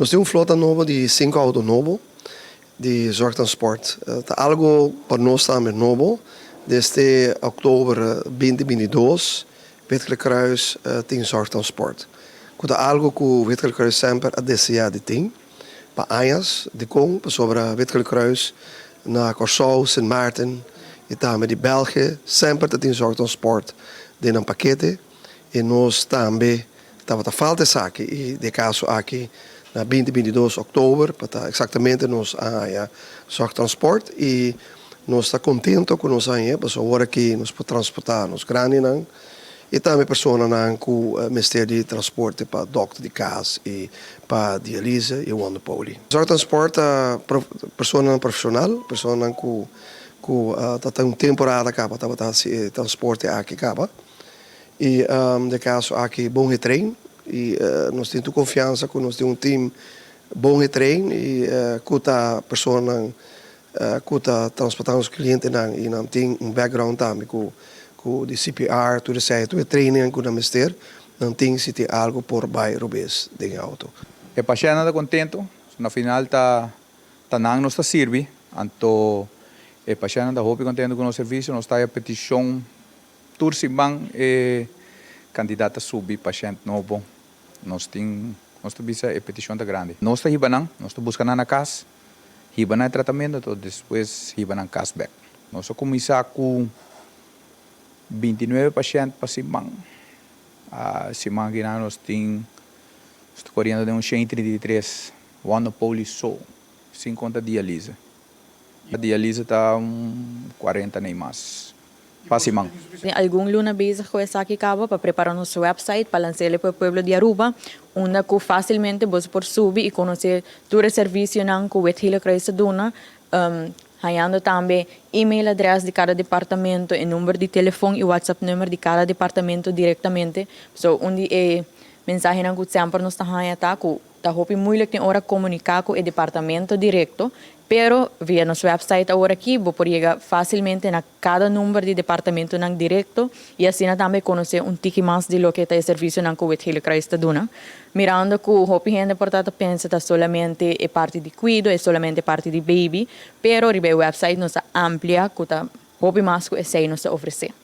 Nós temos uma frota nova de 5 autos novos de Zorgtransport. Está algo para nós também novo. Desde outubro 2022, Wettelijk Kruis tem Zorgtransport. É algo que o Wettelijk Kruis sempre a desejar de ter. Para anos de com sobre Wettelijk Kruis na Curaçao, Sint Maarten e também de België, sempre tem Zorgtransport de um paquete. E nós também estava falta saque e de caso aqui na 2022 outubro, para exatamente nós a Zorgtransport e nós está contente com nós aí, porque agora que nós podemos transportar nos grandes e também pessoas com o Ministério de Transporte para doctor de casa e para diálise e o Wonderpoly. Zorgtransport é pessoa profissional, pessoa que está uma temporada acaba, está transporte aqui acaba. E de caso aqui bom treino e nós temos confiança que nós temos um time bom treino e que a pessoa que está transportando os clientes e não tem um background também com de CPR, tudo certo, tudo training que o ministério não tem se tem algo por bairro rubês de auto. É para chegar nada contento, na final tá não nos serve, então é para chegar nada contento com o serviço, nós está a petição Turciban é candidata subir paciente novo. Nós temos a petição da grande. Nós estamos hibanang, nós estamos buscando na casa, hibanang tratamento, então depois hibanang cashback. Nós começamos com 29 pacientes para Simang. Simang que nós temos correndo de 133, Wonderpoly só, 50 diálise. A diálise está 40 nem mais. Pasimang. Algum luna bezig geweest aqui cabo para preparar nosso website para lançar para o povo de Aruba, onde que facilmente você pode subir e conhecer todo o serviço que o Wettelijk Kruis dona. Hayando também e-mail adresse de cada departamento, e número de telefone e WhatsApp número de cada departamento diretamente. So onde é mensagem que sempre nos está hayando, tá hopi moeilijk tem hora comunicar com o departamento direto. Pero via nosso website agora aqui, você pode chegar facilmente na cada número de departamento nang direto e assim também conhecer tique mais de lo que é o serviço nang que o Wettelijk Kruis está dando. Mirando que o hopi gente portanto pensa que solamente é parte de cuido, é solamente parte de baby, pero o website nos amplia que hopi mais que esse nos oferece.